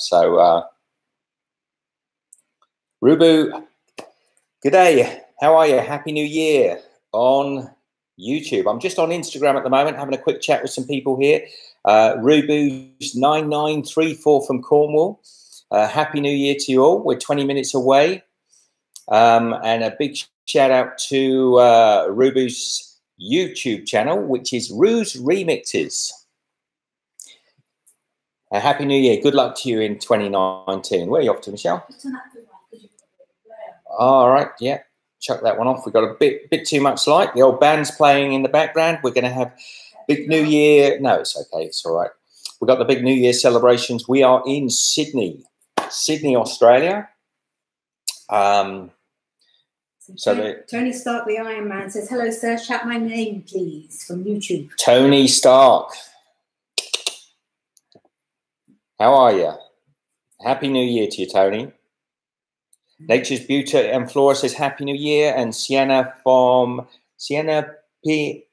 So, Rubu, good day. How are you? Happy New Year on YouTube. I'm just on Instagram at the moment, having a quick chat with some people here. Rubu's 9934 from Cornwall. Happy New Year to you all. We're 20 minutes away. And a big shout out to Rubu's YouTube channel, which is Ru's Remixes. Happy New Year. Good luck to you in 2019. Where are you off to, Michelle? All right, yeah. Chuck that one off. We've got a bit too much light. The old band's playing in the background. We're going to have big New Year. No, it's okay. It's all right. We've got the big New Year celebrations. We are in Sydney, Australia. Tony Stark, the Iron Man, says, hello, sir. Shout my name, please, from YouTube. Tony Stark. How are you? Happy New Year to you, Tony. Nature's Beauty and Flora says Happy New Year, and Sienna from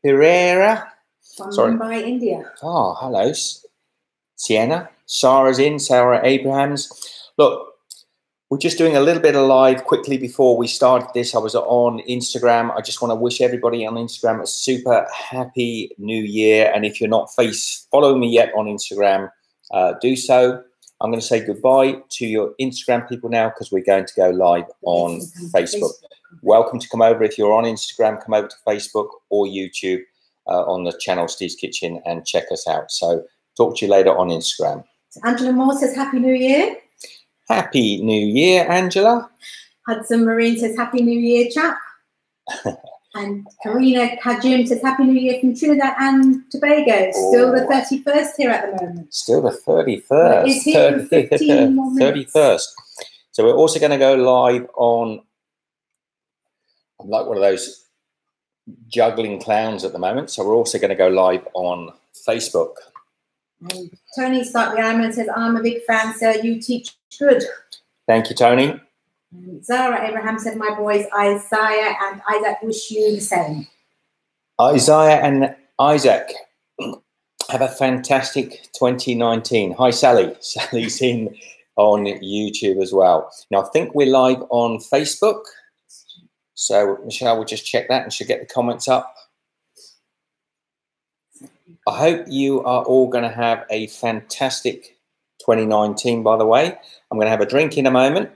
Pereira from Mumbai, India. Oh, hello, Sienna. Sarah's in. Sarah Abrahams. Look, we're just doing a little bit of live quickly before we started this. I was on Instagram. I just want to wish everybody on Instagram a super happy New Year. And if you're not following me yet on Instagram, do so. I'm going to say goodbye to your Instagram people now because we're going to go live on Facebook. Welcome to come over. If you're on Instagram, come over to Facebook or YouTube on the channel Steve's Kitchen and check us out. So talk to you later on Instagram. So Angela Moore says Happy New Year. Happy New Year, Angela. Hudson Marine says Happy New Year, chap. And Karina Kajim says Happy New Year from Trinidad and Tobago. Still the 31st here at the moment. Still the 31st. It's here for 15 more minutes. 31st. So we're also going to go live on, I'm like one of those juggling clowns at the moment. So we're also going to go live on Facebook. And Tony Stark, the Iron Man, says, I'm a big fan, sir. You teach good. Thank you, Tony. And Zara Abraham said, my boys Isaiah and Isaac wish you the same. Isaiah and Isaac, have a fantastic 2019. Hi, Sally. Sally's in on YouTube as well. Now, I think we're live on Facebook. So, Michelle will just check that and she'll get the comments up. I hope you are all going to have a fantastic 2019, by the way. I'm going to have a drink in a moment.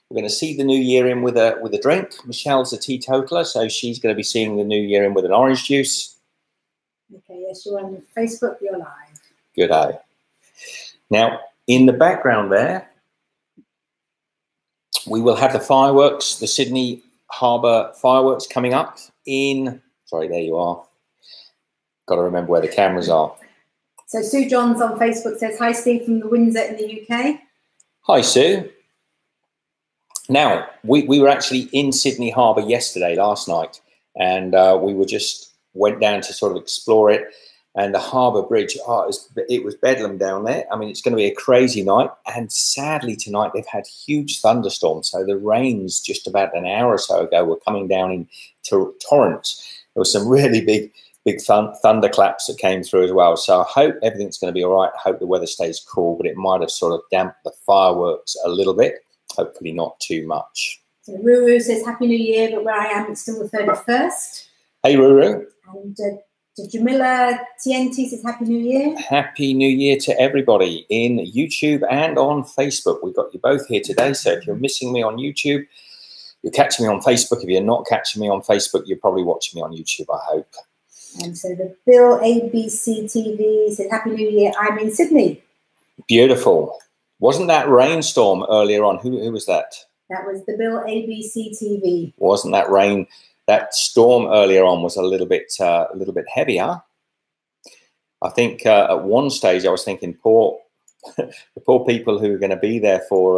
We're going to see the new year in with a drink. Michelle's a teetotaler, so she's going to be seeing the new year in with an orange juice. Okay, yes, you're on Facebook, you're live. Good day. Now, in the background there, we will have the fireworks, the Sydney Harbour fireworks coming up in, sorry, there you are. Got to remember where the cameras are. So Sue Johns on Facebook says, hi, Steve from the Windsor in the UK. Hi, Sue. Now, we were actually in Sydney Harbour last night, and we went down to sort of explore it. And the Harbour Bridge, it was bedlam down there. I mean, it's going to be a crazy night. And sadly, tonight they've had huge thunderstorms. So the rains just about an hour or so ago were coming down in torrents. There was some really big thunderclaps that came through as well. So I hope everything's going to be all right. I hope the weather stays cool, but it might have sort of damped the fireworks a little bit. Hopefully not too much. So Ruru says Happy New Year, but where I am, it's still the 31st. Hey, Ruru. And Jamila TNT says Happy New Year. Happy New Year to everybody in YouTube and on Facebook. We've got you both here today. So if you're missing me on YouTube, you're catching me on Facebook. If you're not catching me on Facebook, you're probably watching me on YouTube, I hope. And so the Bill ABC TV said Happy New Year. I'm in Sydney. Beautiful. Wasn't that rainstorm earlier on? Who was that? That was the Bill ABC TV. Wasn't that rain? That storm earlier on was a little bit heavier. I think at one stage I was thinking, the poor people who are going to be there for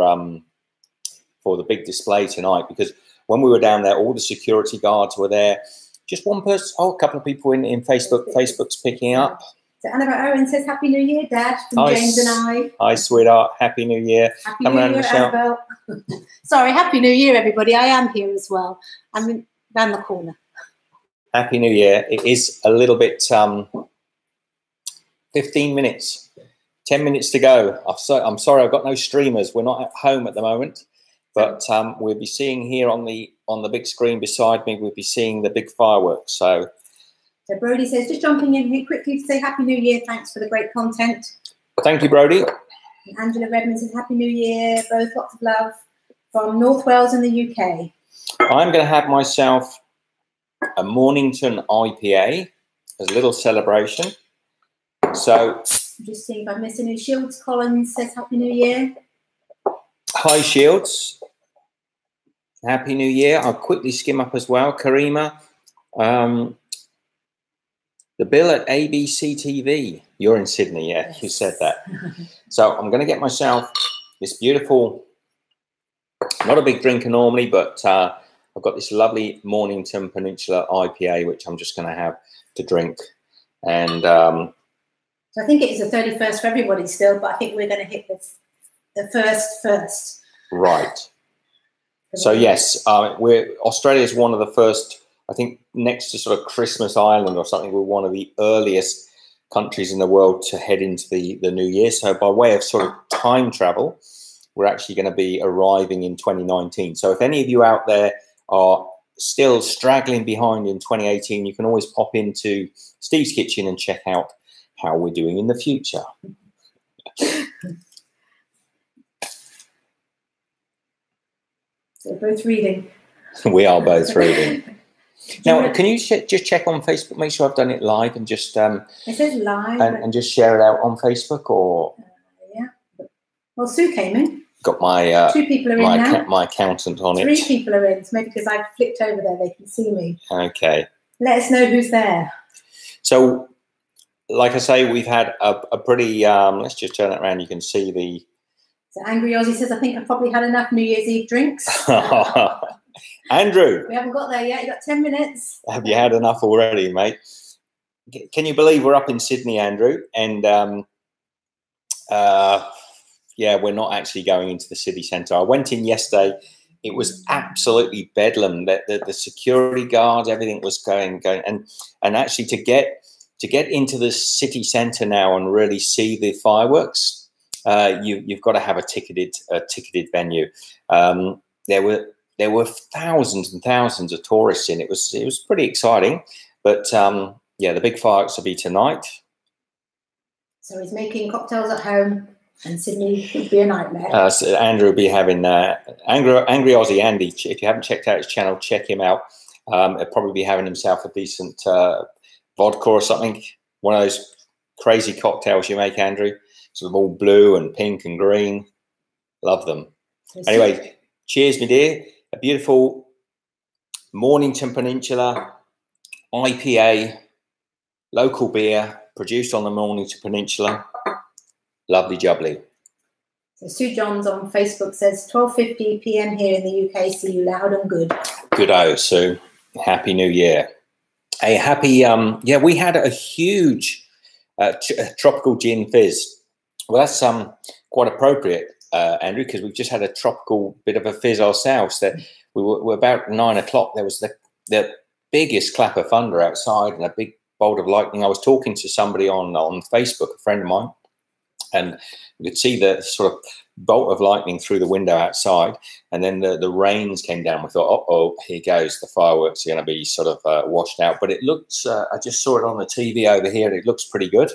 the big display tonight, because when we were down there, all the security guards were there. Just one person, a couple of people in Facebook. Facebook's picking up. So Annabelle Owens says, Happy New Year, Dad, from James and I. Hi, sweetheart. Happy New Year. Happy New Year, Annabelle. Sorry, Happy New Year, everybody. I am here as well. I'm down the corner. Happy New Year. It is a little bit, 15 minutes 10 minutes to go. I'm sorry, I've got no streamers. We're not at home at the moment, but we'll be seeing here on the big screen beside me, we'll be seeing the big fireworks. So Brody says, just jumping in here quickly to say Happy New Year. Thanks for the great content. Thank you, Brody. And Angela Redmond says, Happy New Year. Both lots of love from North Wales in the UK. I'm going to have myself a Mornington IPA as a little celebration. So I'm just seeing if I missed any. Shields Collins says Happy New Year. Hi, Shields. Happy New Year. I'll quickly skim up as well. Karima, the bill at ABC TV. You're in Sydney, yeah, yes. You said that. So I'm going to get myself this beautiful, not a big drinker normally, but I've got this lovely Mornington Peninsula IPA, which I'm just going to have to drink. And so I think it is the 31st for everybody still, but I think we're going to hit the first. Right. So yes, Australia is one of the first, I think next to sort of Christmas Island or something, we're one of the earliest countries in the world to head into the new year. So by way of sort of time travel, we're actually going to be arriving in 2019. So if any of you out there are still straggling behind in 2018, you can always pop into Steve's Kitchen and check out how we're doing in the future. So we're both reading. We are both reading. Now, can you just check on Facebook, make sure I've done it live, and just it says live, and just share it out on Facebook, or yeah. Well, Sue came in. Got my 2 people are in now. My accountant on 3 people are in. So maybe because I've flipped over there, they can see me. Okay. Let us know who's there. So, like I say, we've had a pretty. Let's just turn it around. You can see the. So Angry Aussie says, "I think I've probably had enough New Year's Eve drinks." Andrew, we haven't got there yet. You've got 10 minutes. Have you had enough already, mate? Can you believe we're up in Sydney, Andrew? And yeah, we're not actually going into the city centre. I went in yesterday. It was absolutely bedlam. The security guards, everything was going, and actually to get into the city centre now and really see the fireworks, you've got to have a ticketed venue. There were thousands and thousands of tourists in. It was pretty exciting, but yeah, the big fireworks will be tonight. So he's making cocktails at home, and Sydney would be a nightmare. So Andrew will be having Angry Aussie Andy. If you haven't checked out his channel, check him out. He'll probably be having himself a decent vodka or something. One of those crazy cocktails you make, Andrew. Sort of all blue and pink and green. Love them. Anyway, cheers, my dear. A beautiful Mornington Peninsula IPA, local beer, produced on the Mornington Peninsula. Lovely jubbly. So Sue Johns on Facebook says 12:50 p.m. here in the UK. See you loud and good. Good-o, Sue. Happy New Year. A happy, yeah, we had a huge tropical gin fizz. Well, that's quite appropriate, Andrew, because we've just had a tropical bit of a fizz ourselves. That we were about 9 o'clock. There was the biggest clap of thunder outside and a big bolt of lightning. I was talking to somebody on Facebook, a friend of mine, and we could see the sort of bolt of lightning through the window outside, and then the rains came down. We thought, oh, here goes, the fireworks are going to be sort of washed out. But it looks, I just saw it on the TV over here, and it looks pretty good.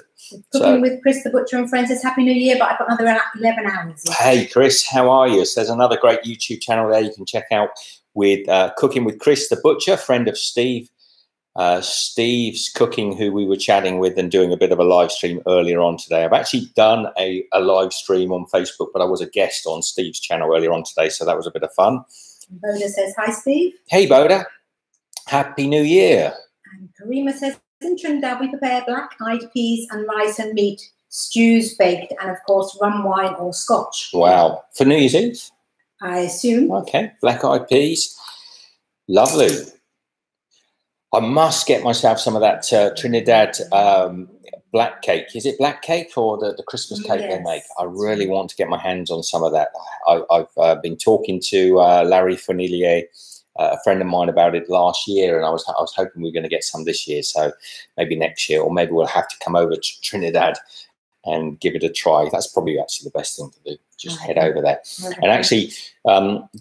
Cooking with Chris the Butcher and Friends says Happy New Year, but I've got another 11 hours. Hey, Chris, how are you? So there's another great YouTube channel there you can check out with Cooking with Chris the Butcher, friend of Steve. Steve's Cooking, who we were chatting with and doing a bit of a live stream earlier on today. I've actually done a live stream on Facebook, but I was a guest on Steve's channel earlier on today, so that was a bit of fun. Boda says, hi, Steve. Hey, Boda. Happy New Year. And Karima says, in Trinidad, we prepare black-eyed peas and rice and meat, stews baked, and, of course, rum, wine, or scotch. Wow. For New Year's Eve? I assume. Okay. Black-eyed peas. Lovely. I must get myself some of that Trinidad black cake. Is it black cake or the Christmas cake they make? I really want to get my hands on some of that. I've been talking to Larry Fonilier, a friend of mine, about it last year, and I was hoping we were going to get some this year. So maybe next year, or maybe we'll have to come over to Trinidad and give it a try. That's probably actually the best thing to do. Just head over there. And actually,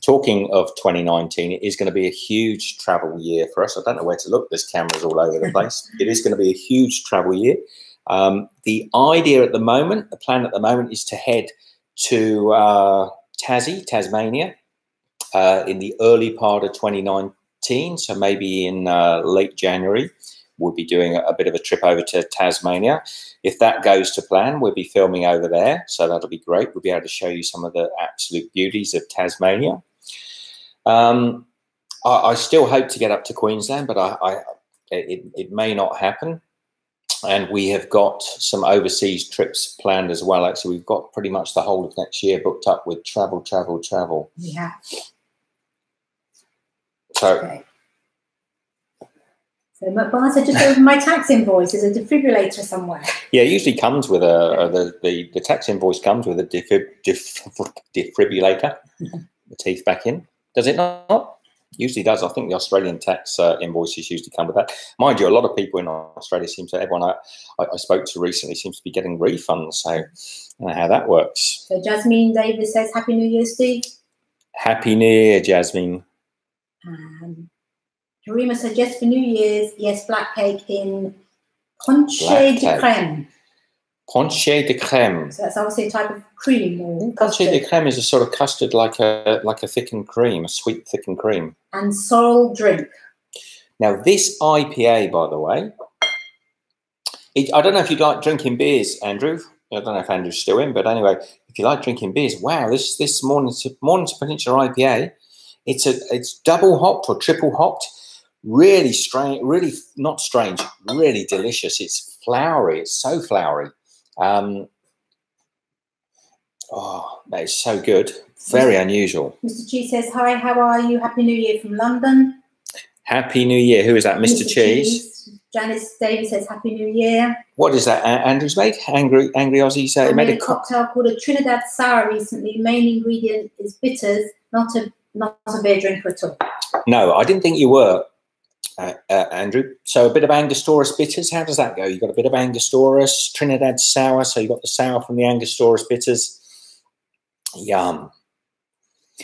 talking of 2019, it is going to be a huge travel year for us. I don't know where to look. There's cameras all over the place. It is going to be a huge travel year. The idea at the moment, the plan at the moment, is to head to Tasmania, in the early part of 2019. So maybe in late January, we'll be doing a bit of a trip over to Tasmania. If that goes to plan, we'll be filming over there. So that'll be great. We'll be able to show you some of the absolute beauties of Tasmania. I still hope to get up to Queensland, but it may not happen. And we have got some overseas trips planned as well. Actually, we've got pretty much the whole of next year booked up with travel. Yeah. So, okay. So Barnes, I just opened my tax invoice. There's a defibrillator somewhere. Yeah, it usually comes with the tax invoice comes with a defibrillator. The teeth back in. Does it not? Usually does. I think the Australian tax invoices usually come with that. Mind you, a lot of people in Australia seem to, everyone I spoke to recently seems to be getting refunds. So I don't know how that works. So Jasmine Davis says, Happy New Year, Steve. Happy New Year, Jasmine. Karima suggests for New Year's, yes, black cake in ponche de creme. Ponche de creme. So that's obviously a type of cream. Or ponche de creme is a sort of custard, like a thickened cream, a sweet thickened cream. And sorrel drink. Now this IPA, by the way, I don't know if you like drinking beers, Andrew. I don't know if Andrew's still in, but anyway, if you like drinking beers, wow, this Morning's Peninsula IPA, it's double hopped or triple hopped. Really strange, really not strange, really delicious. It's flowery. It's so flowery. Oh, that is so good. Very unusual. Mr. Cheese says, hi, how are you? Happy New Year from London. Happy New Year. Who is that? Mr. Cheese. Janice Davis says, Happy New Year. What is that Andrew's made? Angry Aussie. So I made a cocktail called a Trinidad Sour recently. Main ingredient is bitters, not a beer drinker at all. No, I didn't think you were. Andrew, so a bit of Angostura bitters. How does that go? You've got a bit of Angostura, Trinidad sour, so you've got the sour from the Angostura bitters. Yum.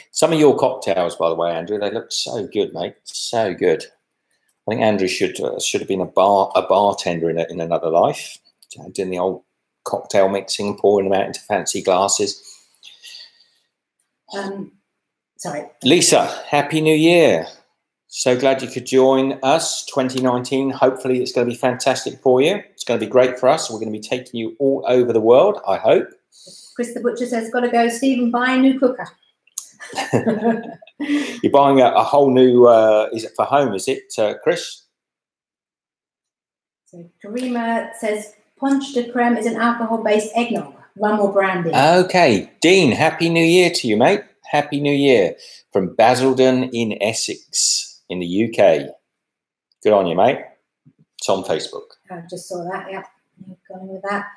Some of your cocktails, by the way, Andrew, they look so good, mate. So good. I think Andrew should have been a bartender in another life, doing the old cocktail mixing, pouring them out into fancy glasses. Sorry. Lisa, Happy New Year. So glad you could join us. 2019, hopefully it's going to be fantastic for you. It's going to be great for us. We're going to be taking you all over the world, I hope. Chris the Butcher says, got to go, Stephen, buy a new cooker. You're buying a whole new, is it for home, is it, Chris? So Karima says, Ponche de creme is an alcohol-based eggnog, rum or brandy. Okay. Dean, Happy New Year to you, mate. Happy New Year from Basildon in Essex. In the UK. Good on you, mate. It's on Facebook. I just saw that, yeah. You've gone with that.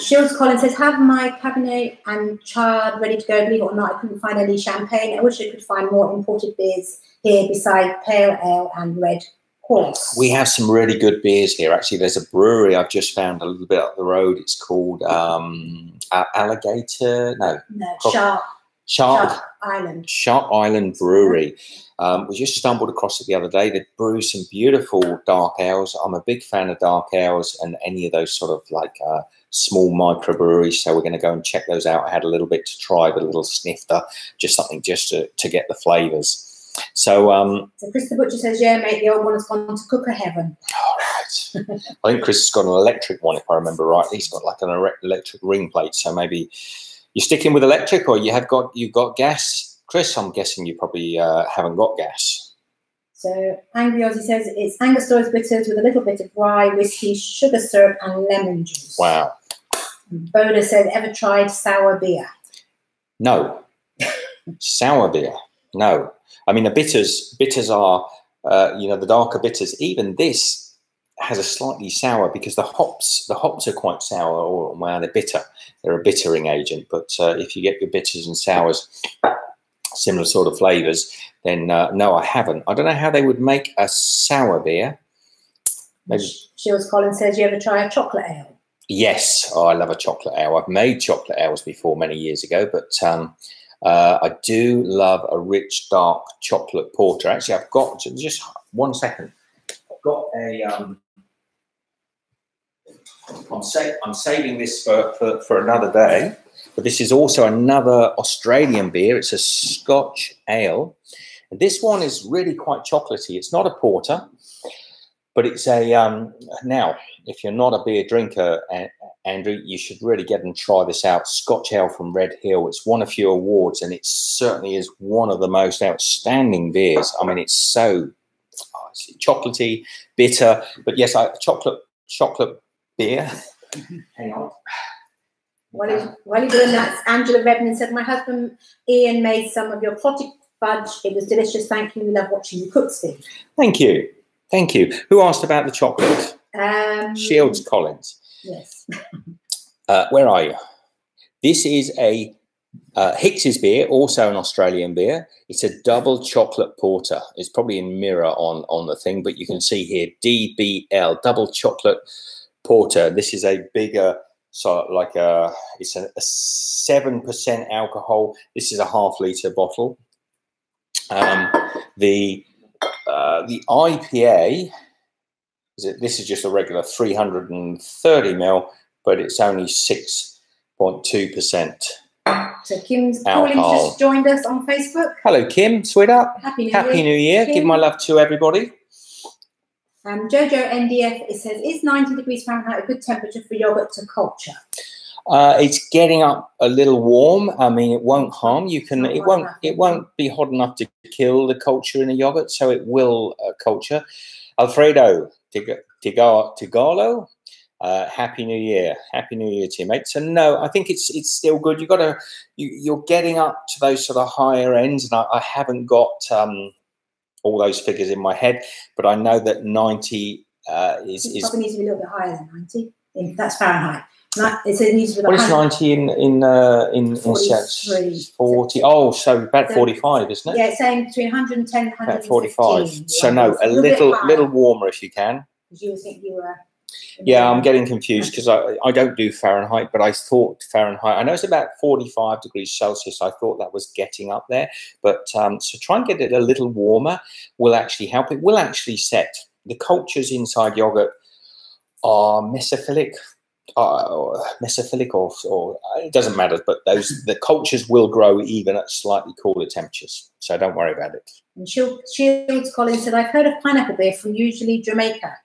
Shields Collins says, have my Cabernet and Chard ready to go. Believe it or not, I couldn't find any champagne. I wish I could find more imported beers here beside Pale Ale and Red Horse. We have some really good beers here. Actually, there's a brewery I've just found a little bit up the road. It's called Alligator. No, Shark Island Brewery. We just stumbled across it the other day. They brew some beautiful dark ales. I'm a big fan of dark ales and any of those sort of like small microbreweries. So we're going to go and check those out. I had a little bit to try, but a little snifter, just something just to get the flavours. So, so Chris the Butcher says, yeah, mate, the old one has gone to cooker heaven. All right. I think Chris has got an electric one, if I remember rightly. He's got like an electric ring plate. So maybe you're sticking with electric, or you've got gas. Chris, I'm guessing you probably haven't got gas. So Angry Aussie says it's Angostura bitters with a little bit of rye, whiskey, sugar syrup, and lemon juice. Wow. And Boda said, ever tried sour beer? No. Sour beer? No. I mean, the bitters are, the darker bitters. Even this has a slightly sour because the hops are quite sour, or well, they're bitter. They're a bittering agent. But if you get your bitters and sours, similar sort of flavours, then no, I haven't. I don't know how they would make a sour beer. Maybe. Shields Collins says, you ever try a chocolate ale? Yes, oh, I love a chocolate ale. I've made chocolate ales before many years ago, but I do love a rich, dark chocolate porter. Actually, I've got, just 1 second, I've got a, I'm saving this for another day, but this is also another Australian beer. It's a Scotch ale. And this one is really quite chocolatey. It's not a porter, but it's a, now, if you're not a beer drinker, Andrew, you should really get and try this out. Scotch ale from Red Hill. It's won a few awards, and it certainly is one of the most outstanding beers. I mean, it's so chocolatey, bitter, but yes, chocolate beer. Hang on. While you're doing that, Angela Redmond said, my husband Ian made some of your potted fudge. It was delicious. Thank you. We love watching you cook, Steve. Thank you. Thank you. Who asked about the chocolate? Shields Collins. Yes. Where are you? This is a Hicks's beer, also an Australian beer. It's a double chocolate porter. It's probably in mirror on the thing, but you can see here DBL, double chocolate porter. This is a bigger, so like it's a 7% alcohol. This is a half-litre bottle. The IPA, this is just a regular 330 ml, but it's only 6.2%. So Kim's calling, just joined us on Facebook. Hello, Kim, sweetheart. Happy New Year. Give my love to everybody. Jojo NDF, it says, is 90 degrees Fahrenheit a good temperature for yogurt to culture? It's getting up a little warm. I mean, it won't harm. You can. It won't be hot enough to kill the culture in a yogurt, so it will culture. Alfredo Tigalo, Happy New Year. Happy New Year to you, mate. So no, I think it's still good. You're getting up to those sort of higher ends, and I haven't got all those figures in my head, but I know that 90 is probably needs to be a little bit higher than 90. That's Fahrenheit. It needs to be what is 90 in 40? Oh, so about 45, isn't it? Yeah, it's saying between 110 and 115. About 45. So no, a little warmer if you can. Because you think you were. Yeah, I'm getting confused because I don't do Fahrenheit, but I thought Fahrenheit. I know it's about 45 degrees Celsius. I thought that was getting up there, but so try and get it a little warmer will actually help. It will actually set the cultures inside yogurt are mesophilic. Or it doesn't matter, but the cultures will grow even at slightly cooler temperatures, so don't worry about it. And Shields Collins said, I've heard of pineapple beer from usually Jamaica.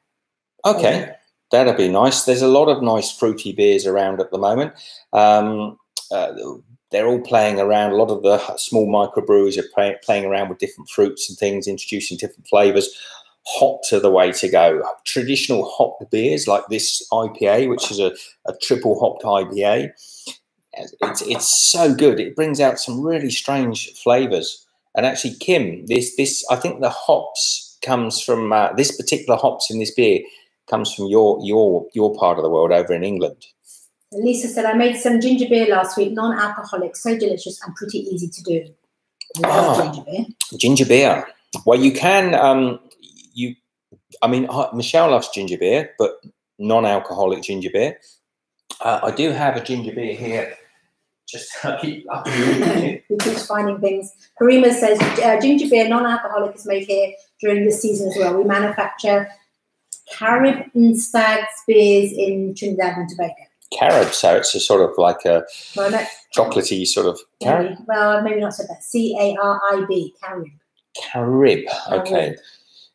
Okay, that'd be nice. There's a lot of nice fruity beers around at the moment. They're all playing around. A lot of the small microbreweries are playing around with different fruits and things, introducing different flavors. Hops are the way to go. Traditional hopped beers like this IPA, which is a triple hopped IPA, it's so good. It brings out some really strange flavors. And actually, Kim, this I think the hops comes from this particular hops in this beer comes from your part of the world over in England. Lisa said, I made some ginger beer last week, non-alcoholic, so delicious and pretty easy to do. Ginger beer. Ginger beer. Well, you can. I mean, Michelle loves ginger beer, but non-alcoholic ginger beer. I do have a ginger beer here. Just keep up. He keeps finding things. Karima says ginger beer, non-alcoholic, is made here during this season as well. We manufacture Carib and Stags beers in Trinidad and Tobago. Carib, so it's a sort of like a chocolatey sort of Carib. Well, maybe not said that. C-A-R-I-B, Carib. Carib, okay.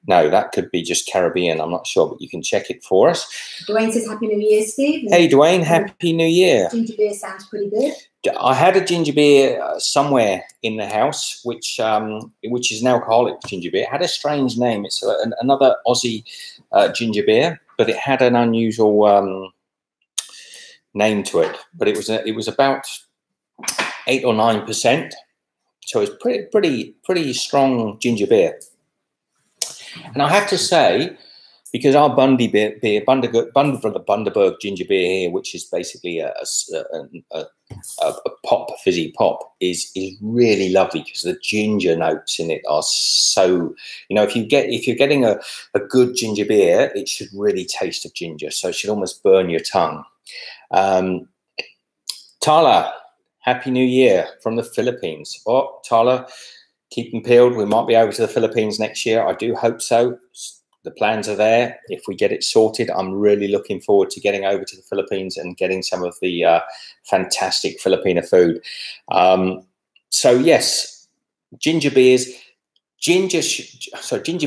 No, that could be just Caribbean. I'm not sure, but you can check it for us. Dwayne says, Happy New Year, Steve. Hey, Dwayne, Happy New Year. Ginger beer sounds pretty good. I had a ginger beer somewhere in the house, which is an alcoholic ginger beer. It had a strange name. It's another Aussie ginger beer, but it had an unusual name to it. But it was about 8 or 9%, so it's pretty strong ginger beer. And I have to say, because our Bundy beer, Bundaberg ginger beer here, which is basically a pop, fizzy pop, is really lovely because the ginger notes in it are so. You know, if you're getting a good ginger beer, it should really taste of ginger, so it should almost burn your tongue. Tala, Happy New Year from the Philippines. Oh, Tala, keep them peeled. We might be over to the Philippines next year. I do hope so. The plans are there. If we get it sorted, I'm really looking forward to getting over to the Philippines and getting some of the fantastic Filipino food. So yes, ginger beers. Ginger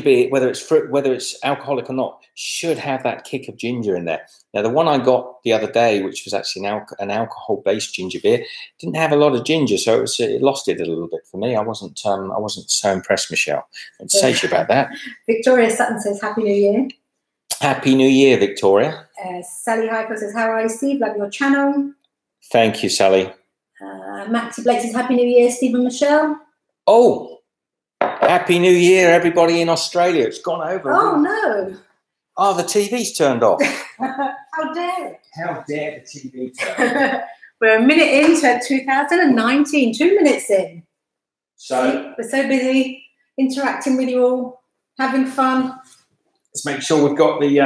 beer, whether it's fruit, whether it's alcoholic or not, should have that kick of ginger in there. Now, the one I got the other day, which was actually an alcohol-based ginger beer, didn't have a lot of ginger, so it lost it a little bit for me. I wasn't so impressed, Michelle. I'd say to you about that. Victoria Sutton says, Happy New Year. Happy New Year, Victoria. Sally Hyper says, how are you, Steve? Love your channel. Thank you, Sally. Maxie Blake says, Happy New Year, Steve and Michelle. Oh, Happy New Year, everybody in Australia. It's gone over. Oh, no. Oh, the TV's turned off. How dare it? How dare the TV turn? We're a minute into 2019, 2 minutes in. So we're so busy interacting with you all, having fun. Let's make sure we've got the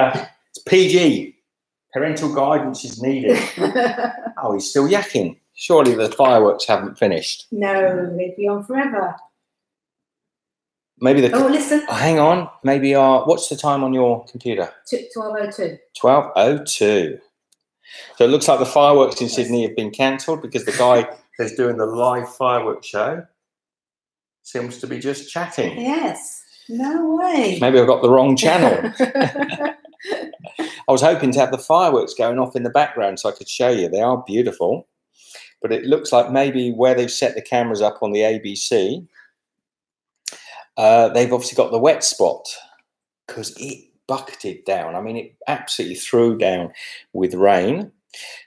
it's PG. Parental guidance is needed. Oh, he's still yakking. Surely the fireworks haven't finished. No, they'd be on forever. Maybe the. Oh, listen. Oh, hang on. Maybe what's the time on your computer? 12:02. 12:02. So it looks like the fireworks in Sydney have been cancelled because the guy who's doing the live fireworks show seems to be just chatting. Yes. No way. Maybe I've got the wrong channel. I was hoping to have the fireworks going off in the background so I could show you. They are beautiful. But it looks like maybe where they've set the cameras up on the ABC, they've obviously got the wet spot because it bucketed down. I mean, it absolutely threw down with rain.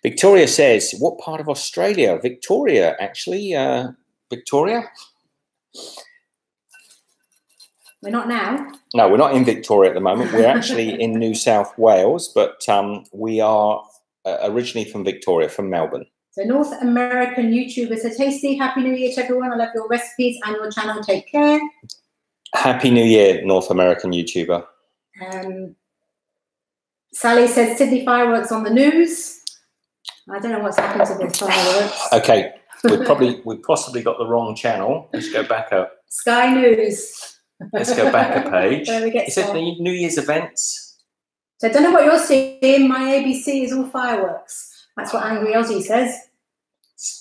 Victoria says, what part of Australia? Victoria, actually. Victoria? We're not now. No, we're not in Victoria at the moment. We're actually in New South Wales, but we are originally from Victoria, from Melbourne. So North American YouTuber says, hey Steve, Happy New Year to everyone. I love your recipes and your channel. Take care. Happy New Year, North American YouTuber. Sally says, Sydney fireworks on the news. I don't know what's happened to the fireworks. Okay, we've possibly got the wrong channel. Let's go back up. Sky News. Let's go back a page. There we get. Is it the New Year's events? So I don't know what you're seeing. My ABC is all fireworks. That's what Angry Aussie says.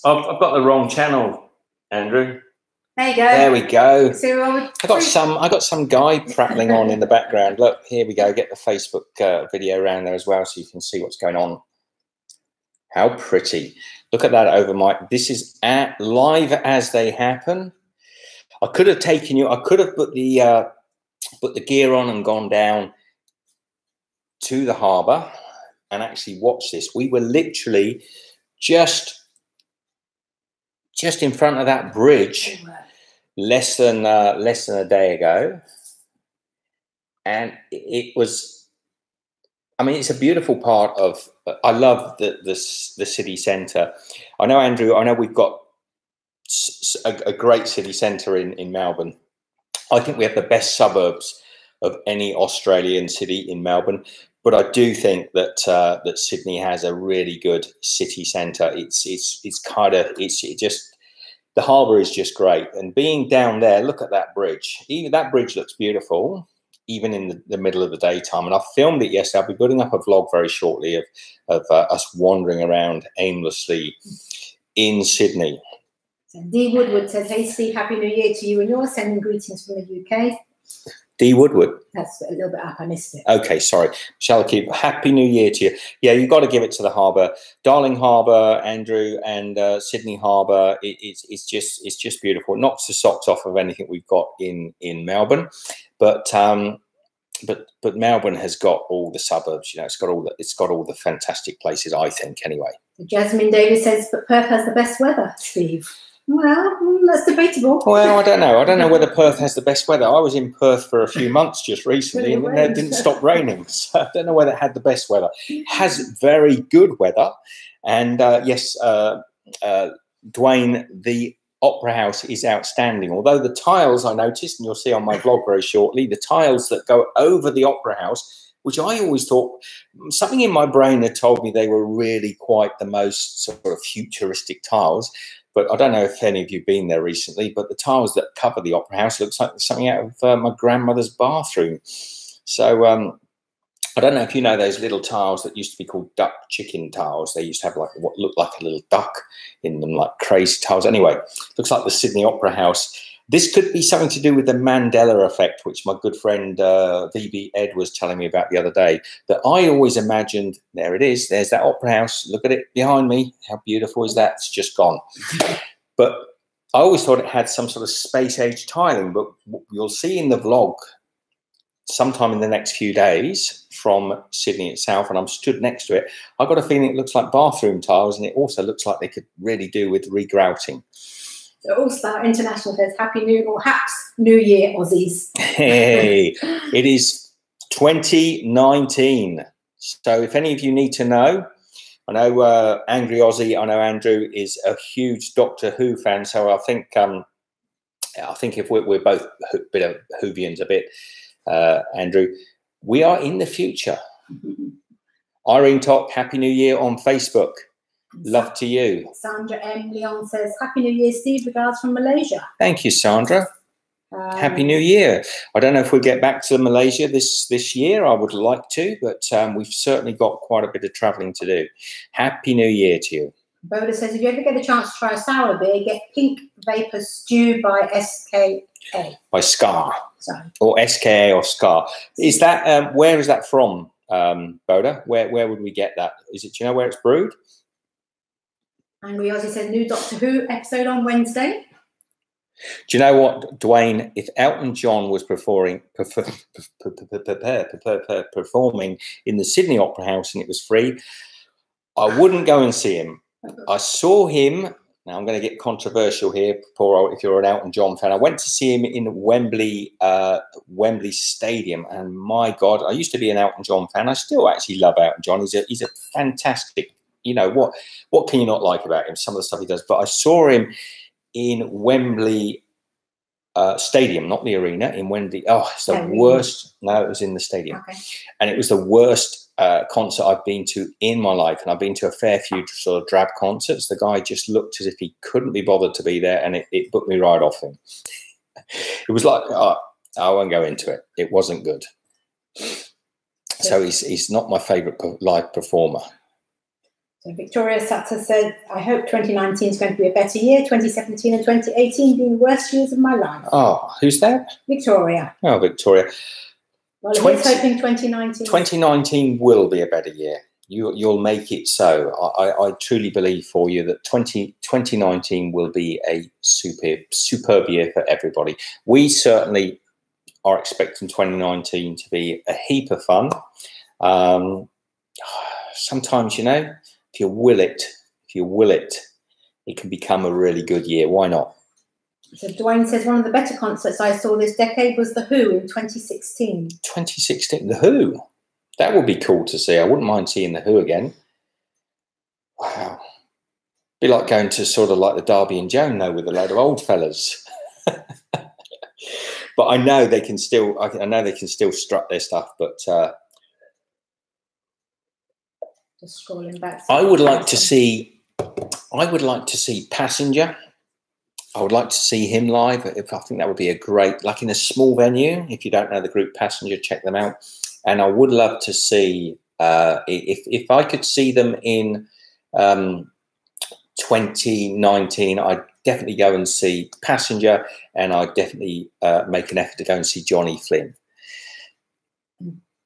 I've got the wrong channel, Andrew. There you go. There we go. So I got some guy prattling on in the background. Look, here we go. Get the Facebook video around there as well, so you can see what's going on. How pretty! Look at that over my. This is live as they happen. I could have taken you. I could have put the gear on and gone down to the harbour and actually watch this. We were literally just in front of that bridge less than a day ago, and it was. I mean, it's a beautiful part of. I love the city centre. I know, Andrew. I know we've got a great city centre in Melbourne. I think we have the best suburbs of any Australian city in Melbourne. But I do think that that Sydney has a really good city centre. It's just the harbour is just great, and being down there, look at that bridge. Even that bridge looks beautiful, even in the middle of the daytime. And I filmed it yesterday. I'll be putting up a vlog very shortly of us wandering around aimlessly in Sydney. So D Woodward says, "Hey Steve, Happy New Year to you and yours. Sending greetings from the UK." D Woodward. That's a little bit up. I missed it. Okay, sorry. Shall I keep? Happy New Year to you. Yeah, you've got to give it to the harbour, Darling Harbour, Andrew, and Sydney Harbour. It's just beautiful. It knocks the socks off of anything we've got in Melbourne, but Melbourne has got all the suburbs. You know, it's got all the fantastic places. I think, anyway. Jasmine Davis says, "But Perth has the best weather, Steve." Well, that's debatable. Well, I don't know. I don't know whether Perth has the best weather. I was in Perth for a few months just recently, and it didn't stop raining. So I don't know whether it had the best weather. It has very good weather. And yes, Dwayne, the Opera House is outstanding. Although the tiles, I noticed, and you'll see on my vlog very shortly, the tiles that go over the Opera House which I always thought, something in my brain had told me they were really quite the most sort of futuristic tiles. But I don't know if any of you have been there recently, but the tiles that cover the Opera House looks like something out of my grandmother's bathroom. So I don't know if you know those little tiles that used to be called duck chicken tiles. They used to have like what looked like a little duck in them, like crazy tiles. Anyway, looks like the Sydney Opera House. This could be something to do with the Mandela effect, which my good friend VB Ed was telling me about the other day, that I always imagined, there it is, there's that Opera House. Look at it behind me. How beautiful is that? It's just gone. But I always thought it had some sort of space age tiling, but you'll see in the vlog sometime in the next few days from Sydney itself, and I'm stood next to it, I've got a feeling it looks like bathroom tiles, and it also looks like they could really do with regrouting. So All Star International says Happy New or Haps New Year, Aussies. Hey, it is 2019. So if any of you need to know, I know Angry Aussie, I know Andrew is a huge Doctor Who fan, so I think if we're both a bit of Whovians a bit, Andrew, we are in the future. Irene Tock, Happy New Year on Facebook. Love to you. Sandra M. Leon says Happy New Year, Steve. Regards from Malaysia. Thank you, Sandra. Happy New Year. I don't know if we'll get back to Malaysia this year. I would like to, but we've certainly got quite a bit of travelling to do. Happy New Year to you. Boda says, if you ever get a chance to try a sour beer, get Pink Vapor Stew by SKA. By Scar. Sorry. Or SKA or Scar. Is that, where is that from, Boda? Where would we get that? Is it, do you know where it's brewed? Angry Aussie says, new Doctor Who episode on Wednesday. Do you know what, Dwayne? If Elton John was performing in the Sydney Opera House and it was free, I wouldn't go and see him. I saw him. Now I'm going to get controversial here, if you're an Elton John fan. I went to see him in Wembley Stadium, and my God, I used to be an Elton John fan. I still actually love Elton John. He's a fantastic. You know what can you not like about him? Some of the stuff he does. But I saw him in Wembley Stadium, not the arena, in Wembley. Oh, it's the worst. No, it was in the stadium. Okay. And it was the worst concert I've been to in my life. And I've been to a fair few sort of drab concerts. The guy just looked as if he couldn't be bothered to be there, and it put me right off him. It was like, oh, I won't go into it. It wasn't good. So he's not my favourite live performer. So Victoria Satter said, I hope 2019 is going to be a better year. 2017 and 2018 being the worst years of my life. Oh, who's that? Victoria. Oh, Victoria. Well, he's hoping 2019. 2019 will be a better year. You'll make it so. I truly believe for you that 2019 will be a superb year for everybody. We certainly are expecting 2019 to be a heap of fun. Sometimes, you know, if you will it, it can become a really good year. Why not? So Dwayne says one of the better concerts I saw this decade was The Who in 2016. 2016, The Who? That would be cool to see. I wouldn't mind seeing The Who again. Wow. Be like going to sort of like the Derby and Joan, though, with a load of old fellas. But I know they can still, I know they can still strut their stuff, but just scrolling back. I would like to see Passenger. I would like to see him live. I think that would be a great, like in a small venue. If you don't know the group Passenger, check them out. And I would love to see, if I could see them in 2019, I'd definitely go and see Passenger, and I'd definitely make an effort to go and see Johnny Flynn.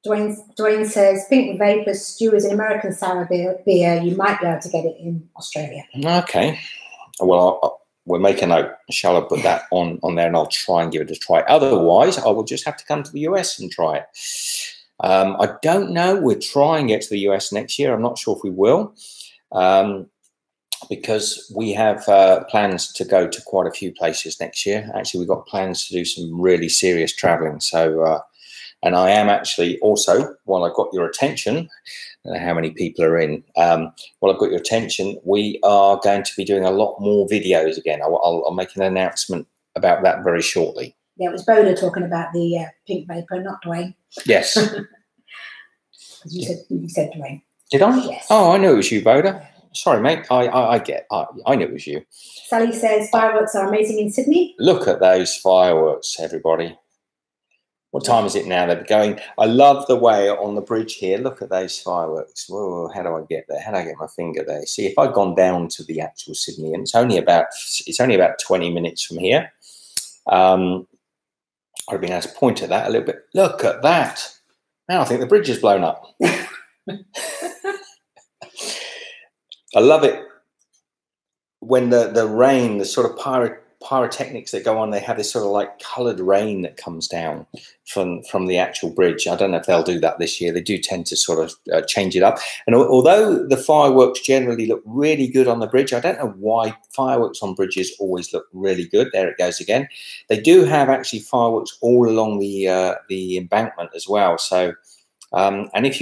Dwayne says, Pink Vapor Stew is an American sour beer. You might be able to get it in Australia. Okay. Well, we'll make a note. Shall I put that on there, and I'll try and give it a try. Otherwise, I will just have to come to the US and try it. I don't know. We're trying to get to the US next year. I'm not sure if we will, because we have plans to go to quite a few places next year. Actually, we've got plans to do some really serious traveling. So, and I am actually also, while I've got your attention, I don't know how many people are in, while I've got your attention, we are going to be doing a lot more videos again. I'll make an announcement about that very shortly. Yeah, it was Bola talking about the Pink Vapor, not Dwayne. Yes. Because you said Dwayne. Did I? Yes. Oh, I knew it was you, Boda. Sorry, mate. I knew it was you. Sally says fireworks are amazing in Sydney. Look at those fireworks, everybody. What time is it now? They're going. I love the way on the bridge here. Look at those fireworks. Whoa, how do I get there? How do I get my finger there? See, if I'd gone down to the actual Sydney, and it's only about 20 minutes from here. I'd have been able to point at that a little bit. Look at that. Now I think the bridge is blown up. I love it when the rain, the sort of pyrotechnics that go on, they have this sort of like coloured rain that comes down from the actual bridge. I don't know if they'll do that this year. They do tend to sort of change it up. And although the fireworks generally look really good on the bridge, I don't know why fireworks on bridges always look really good. There it goes again. They do have actually fireworks all along the embankment as well. So, and if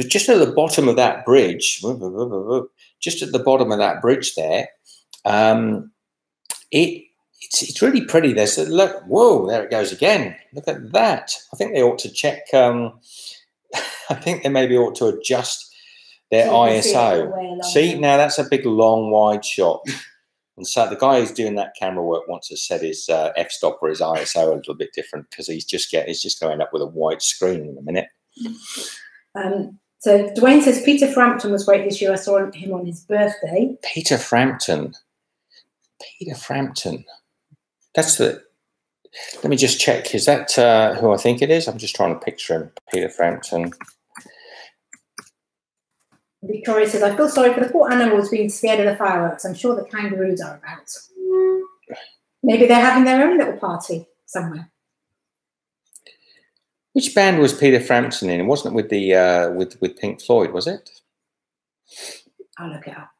just at the bottom of that bridge, just at the bottom of that bridge there, it's really pretty. There's a look. Whoa, there it goes again. Look at that. I think they ought to check. I think they maybe ought to adjust their ISO. See, now that's a big, long, wide shot. And so the guy who's doing that camera work wants to set his f-stop or his ISO a little bit different because he's just going to end up with a white screen in a minute. So Dwayne says Peter Frampton was great this year. I saw him on his birthday. Peter Frampton. Peter Frampton. That's the. Let me just check. Is that who I think it is? I'm just trying to picture him. Peter Frampton. Victoria says, I feel sorry for the poor animals being scared of the fireworks. I'm sure the kangaroos are about. Maybe they're having their own little party somewhere. Which band was Peter Frampton in? It wasn't with the with Pink Floyd, was it? I'll look it up.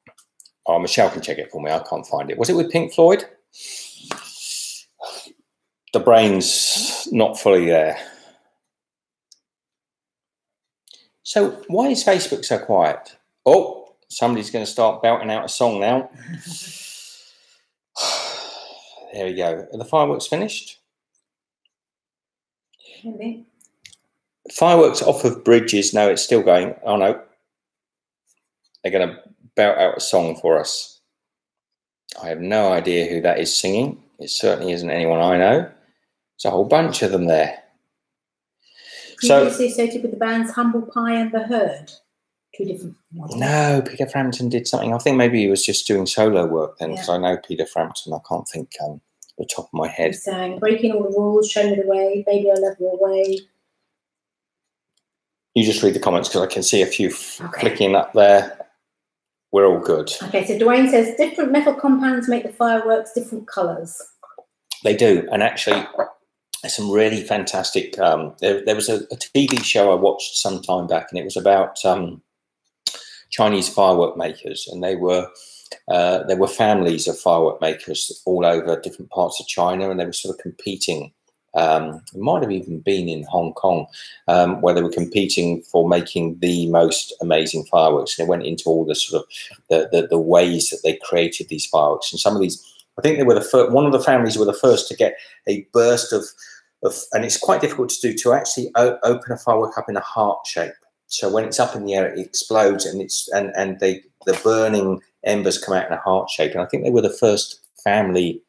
Oh, Michelle can check it for me. I can't find it. Was it with Pink Floyd? The brain's not fully there. So why is Facebook so quiet? Oh, somebody's going to start belting out a song now. There we go. Are the fireworks finished? Maybe. Fireworks off of bridges. No, it's still going. Oh, no. They're going to belt out a song for us. I have no idea who that is singing. It certainly isn't anyone I know. There's a whole bunch of them there. Previously associated with the bands Humble Pie and The Herd. Two different ones. No, Peter Frampton did something. I think maybe he was just doing solo work then, because I know Peter Frampton. I can't think the top of my head. He sang Breaking All the Rules, Show Me the Way, Baby I Love Your Way. You just read the comments because I can see a few flicking up there. We're all good. Okay, so Dwayne says different metal compounds make the fireworks different colours. They do, and actually there's some really fantastic. There was a TV show I watched some time back, and it was about Chinese firework makers, and there were families of firework makers all over different parts of China, and they were sort of competing. It might have even been in Hong Kong, where they were competing for making the most amazing fireworks. And they went into all the sort of the ways that they created these fireworks. And some of these, I think they were the first. One of the families were the first to get a burst of and it's quite difficult to do, to actually open a firework up in a heart shape. So when it's up in the air, it explodes, and the burning embers come out in a heart shape. And I think they were the first family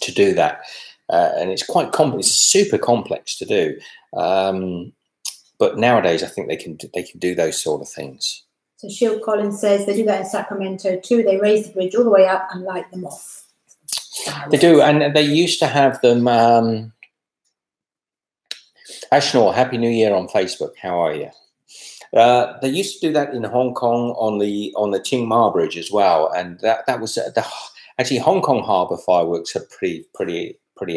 to do that. And it's quite complex, it's super complex to do. But nowadays, I think they can do those sort of things. So Shield Collins says they do that in Sacramento too. They raise the bridge all the way up and light them off. They do, and they used to have them. Ashnor, Happy New Year on Facebook. How are you? They used to do that in Hong Kong on the Chiang Mai Bridge as well, and that was actually Hong Kong Harbour fireworks are pretty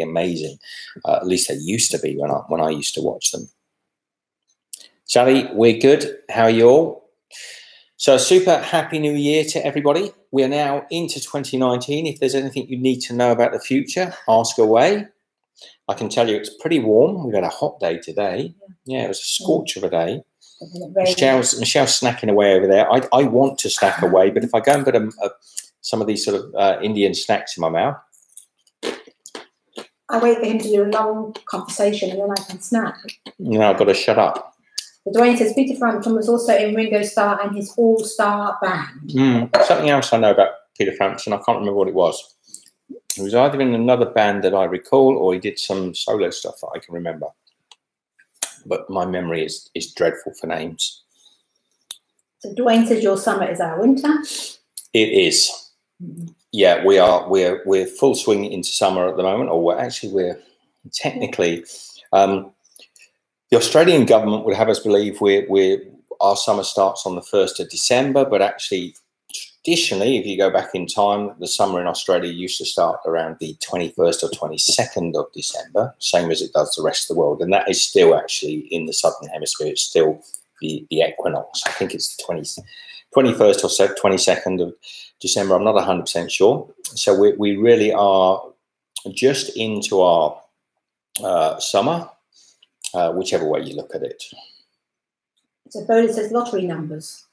amazing. At least they used to be when I used to watch them. Sally, we're good. How are you all? So a super happy new year to everybody. We are now into 2019. If there's anything you need to know about the future, ask away. I can tell you it's pretty warm. We've had a hot day today. Yeah, it was a scorch of a day. Michelle's snacking away over there. I want to snack away, but if I go and put some of these sort of Indian snacks in my mouth, I wait for him to do a long conversation and then I can snack. No, I've got to shut up. Dwayne says Peter Frampton was also in Ringo Starr and his all-star band. Something else I know about Peter Frampton, I can't remember what it was. He was either in another band that I recall, or he did some solo stuff that I can remember. But my memory is dreadful for names. So Dwayne says your summer is our winter. It is. Yeah, we're full swing into summer at the moment, or we're technically. The Australian government would have us believe our summer starts on the 1st of December, but actually, traditionally, if you go back in time, the summer in Australia used to start around the 21st or 22nd of December, same as it does the rest of the world. And that is still actually in the Southern Hemisphere. It's still the equinox. I think it's the 21st or 22nd of December. I'm not 100% sure. So we really are just into our summer, whichever way you look at it. So Bola says lottery numbers.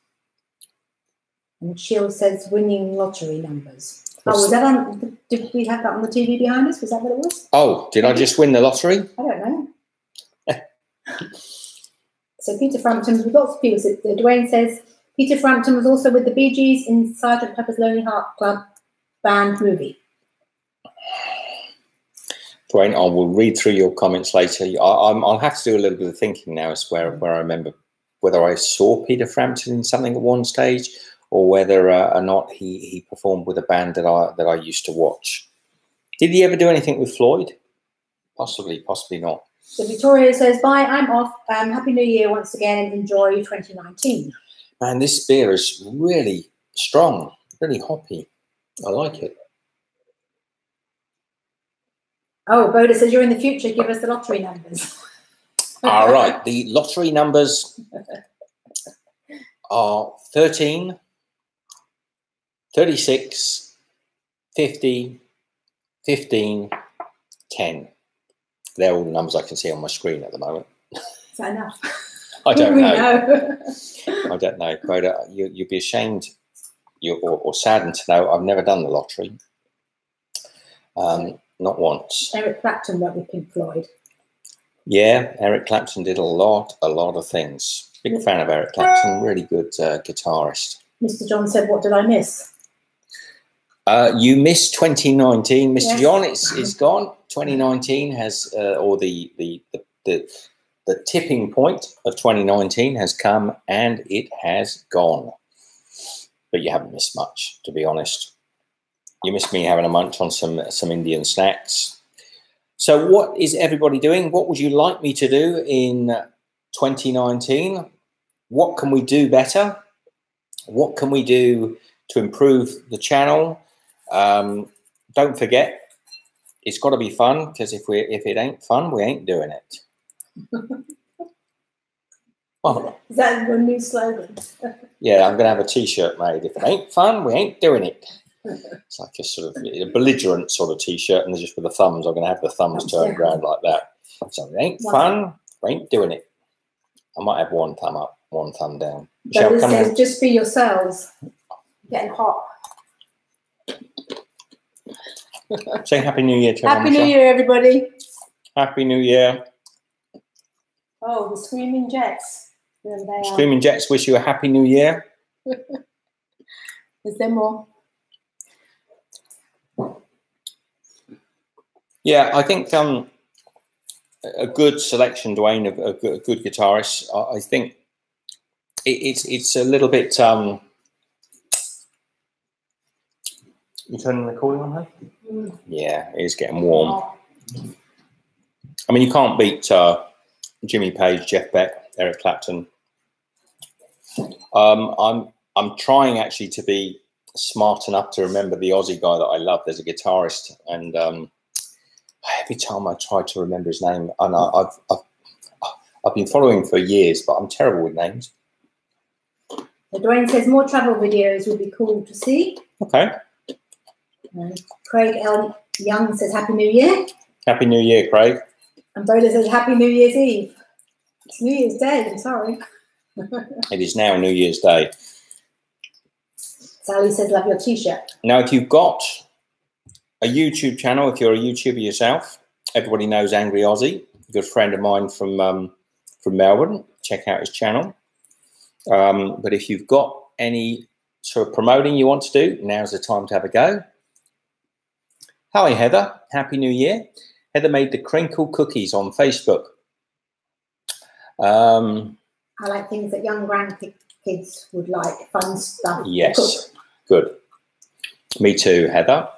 And Shield says winning lottery numbers. Was that on? Did we have that on the TV behind us? Was that what it was? Oh, did I just win the lottery? I don't know. So Peter Frampton, with lots of people. So Dwayne says Peter Frampton was also with the Bee Gees in Sgt. Pepper's Lonely Heart Club Band movie. Dwayne, I will read through your comments later. I'll have to do a little bit of thinking now as where I remember whether I saw Peter Frampton in something at one stage, or whether or not he performed with a band that I used to watch. Did he ever do anything with Floyd? Possibly, possibly not. So Victoria says, bye, I'm off. Happy New Year once again and enjoy 2019. Man, this beer is really strong, really hoppy. I like it. Oh, Boda says, you're in the future. Give us the lottery numbers. All right. The lottery numbers are 13, 36, 50, 15, 10. They're all the numbers I can see on my screen at the moment. Is that enough? I don't know. I don't know. But you'd be ashamed or saddened to know I've never done the lottery. Not once. Eric Clapton went with Pink Floyd. Yeah, Eric Clapton did a lot of things. Big fan of Eric Clapton. Really good guitarist. Mr. John said, what did I miss? You missed 2019, Mr. Yes. John. It's gone. 2019 has, or the tipping point of 2019 has come and it has gone. But you haven't missed much, to be honest. You missed me having a munch on some Indian snacks. So what is everybody doing? What would you like me to do in 2019? What can we do better? What can we do to improve the channel? Don't forget, it's got to be fun, because if it ain't fun, we ain't doing it. Well, is that your new slogan? Yeah, I'm going to have a T-shirt made. If it ain't fun, we ain't doing it. It's like a sort of a belligerent sort of T-shirt, and just with the thumbs, I'm going to have the thumbs turned around like that. So it ain't fun, we ain't doing it. I might have one thumb up, one thumb down. But it says, just be yourselves. Getting hot. Say Happy New Year to everyone. Happy New Year, everybody. Happy New Year. Oh, the Screaming Jets. There they are. Screaming Jets wish you a Happy New Year. Is there more? Yeah, I think a good selection, Dwayne, of a good guitarist. I think it's a little bit. You turning the recording on, huh? Yeah, it is getting warm. I mean, you can't beat Jimmy Page, Jeff Beck, Eric Clapton. I'm trying actually to be smart enough to remember the Aussie guy that I love. There's a guitarist, and every time I try to remember his name, and I've been following him for years, but I'm terrible with names. Dwayne says more travel videos would be cool to see. Okay. Craig L. Young says Happy New Year. Happy New Year, Craig. And Boda says Happy New Year's Eve. It's New Year's Day, I'm sorry. It is now New Year's Day. Sally says love your T-shirt. Now, if you've got a YouTube channel, if you're a YouTuber yourself, everybody knows Angry Aussie, a good friend of mine from Melbourne. check out his channel. But if you've got any sort of promoting you want to do, now's the time to have a go. Hi, Heather. Happy New Year. Heather made the crinkle cookies on Facebook. I like things that young grandkids would like, fun stuff. Yes, good. Me too, Heather.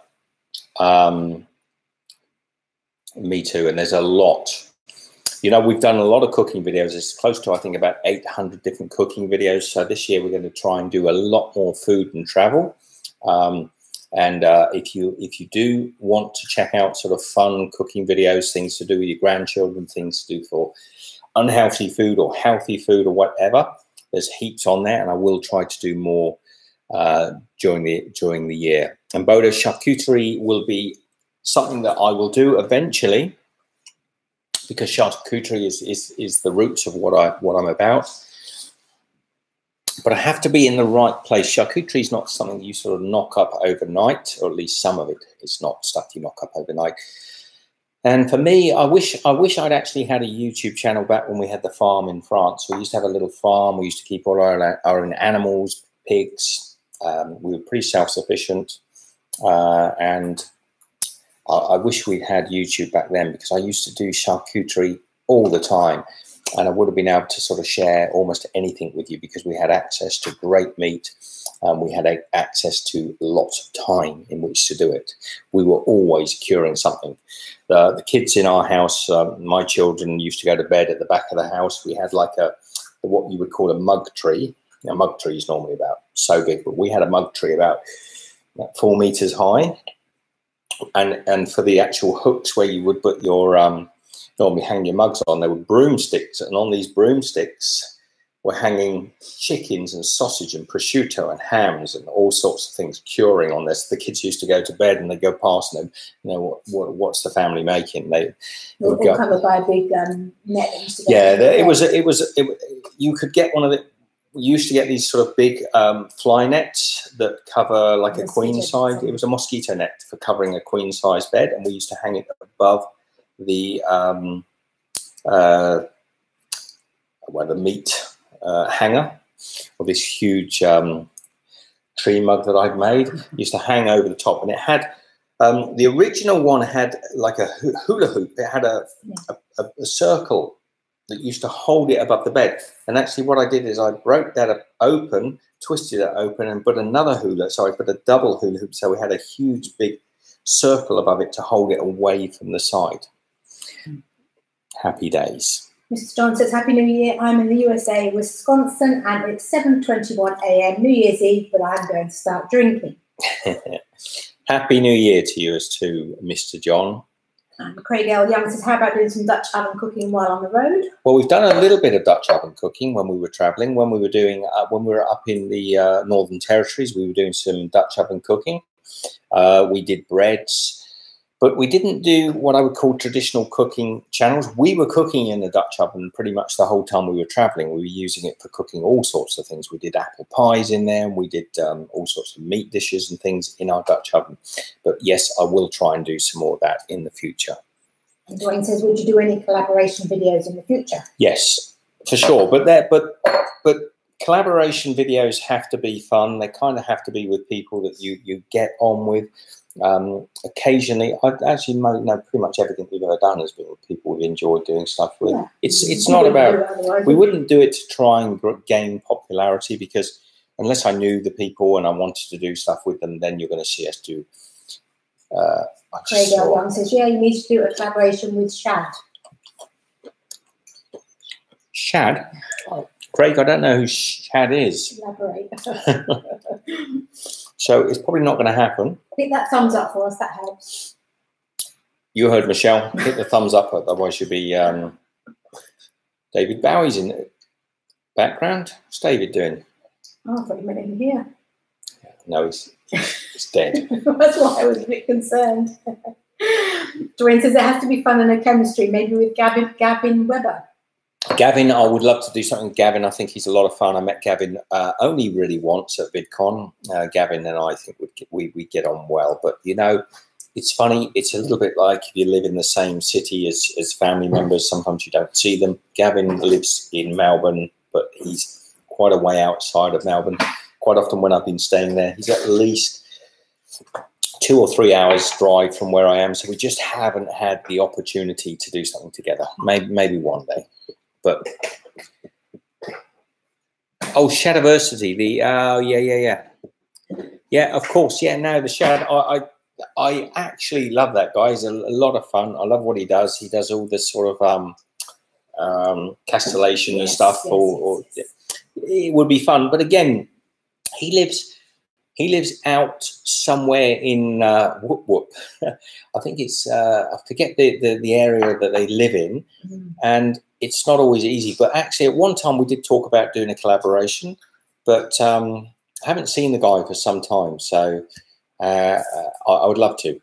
Me too. And there's a lot. You know, we've done a lot of cooking videos. It's close to, I think, about 800 different cooking videos. So this year we're going to try and do a lot more food and travel. If you do want to check out sort of fun cooking videos, things to do with your grandchildren, things to do for unhealthy food or healthy food or whatever, there's heaps on there, and I will try to do more during the year. And Bodo, charcuterie will be something that I will do eventually, because charcuterie is the roots of what I'm about. But I have to be in the right place. Charcuterie is not something you sort of knock up overnight, or at least some of it is not stuff you knock up overnight. And for me, I wish I'd actually had a YouTube channel back when we had the farm in France. We used to have a little farm. We used to keep all our own animals, pigs. We were pretty self-sufficient. And I wish we'd had YouTube back then, because I used to do charcuterie all the time. And I would have been able to sort of share almost anything with you, because we had access to great meat. We had access to lots of time in which to do it. We were always curing something. The kids in our house, my children used to go to bed at the back of the house. We had like what you would call a mug tree. A mug tree is normally about so big, but we had a mug tree about 4 meters high. And for the actual hooks where you would put your normally hang your mugs on, there were broomsticks, and on these broomsticks were hanging chickens and sausage and prosciutto and hams and all sorts of things curing on this. The kids used to go to bed and they'd go past them, you know, what's the family making? They would go covered by a big net. You could get one of the. We used to get these sort of big fly nets that cover like a queen size. It was a mosquito net for covering a queen size bed, and we used to hang it above the meat hanger, or this huge tree mug that I'd made. Used to hang over the top, and it had the original one had like a hula hoop. It had a circle that used to hold it above the bed. And actually what I did is I broke that open, twisted it open, and put another hula. So I put a double hula hoop, so we had a huge big circle above it to hold it away from the side. Happy days. Mr. John says, Happy New Year. I'm in the USA, Wisconsin, and it's 7:21 a.m. New Year's Eve, but I'm going to start drinking. Happy New Year to you as to Mr. John. And Craig L. Young says, how about doing some Dutch oven cooking while on the road? Well, we've done a little bit of Dutch oven cooking when we were traveling. When we were doing, when we were up in the Northern Territories, we were doing some Dutch oven cooking. We did breads, but we didn't do what I would call traditional cooking channels. We were cooking in the Dutch oven pretty much the whole time we were traveling. We were using it for cooking all sorts of things. We did apple pies in there, and we did all sorts of meat dishes and things in our Dutch oven. But yes, I will try and do some more of that in the future. And Dwayne says, would you do any collaboration videos in the future? Yes, for sure. But collaboration videos have to be fun. They kind of have to be with people that you get on with. Occasionally, I've actually know pretty much everything we've ever done has been with people we've enjoyed doing stuff with. Yeah. It's not about, we wouldn't do it to try and gain popularity, because unless I knew the people and I wanted to do stuff with them, then you're going to see us do. Craig L. says, yeah, you need to do a collaboration with Shad. Shad? Oh, Craig, I don't know who Shad is. Elaborate. So it's probably not going to happen. Hit that thumbs up for us, that helps. You heard Michelle. Hit the thumbs up, otherwise you'll be David Bowie's in the background. What's David doing? Oh, I thought you meant him here. No, he's dead. That's why I was a bit concerned. Dwayne says it has to be fun in a chemistry, maybe with Gavin Webber. Gavin, I would love to do something with Gavin. I think he's a lot of fun. I met Gavin only really once at VidCon. Gavin and I think we get on well. But, you know, it's funny. It's a little bit like if you live in the same city as family members. Sometimes you don't see them. Gavin lives in Melbourne, but he's quite a way outside of Melbourne. Quite often when I've been staying there, he's at least 2 or 3 hours drive from where I am. So we just haven't had the opportunity to do something together. Maybe one day. But oh, Shadiversity. Yeah, of course. Yeah, no, the Shad. I actually love that guy. He's a lot of fun. I love what he does. He does all this sort of castellation and stuff. It would be fun. But again, he lives out somewhere in Whoop Whoop. I think it's I forget the area that they live in, and it's not always easy. But actually, at one time we did talk about doing a collaboration, but I haven't seen the guy for some time. So I would love to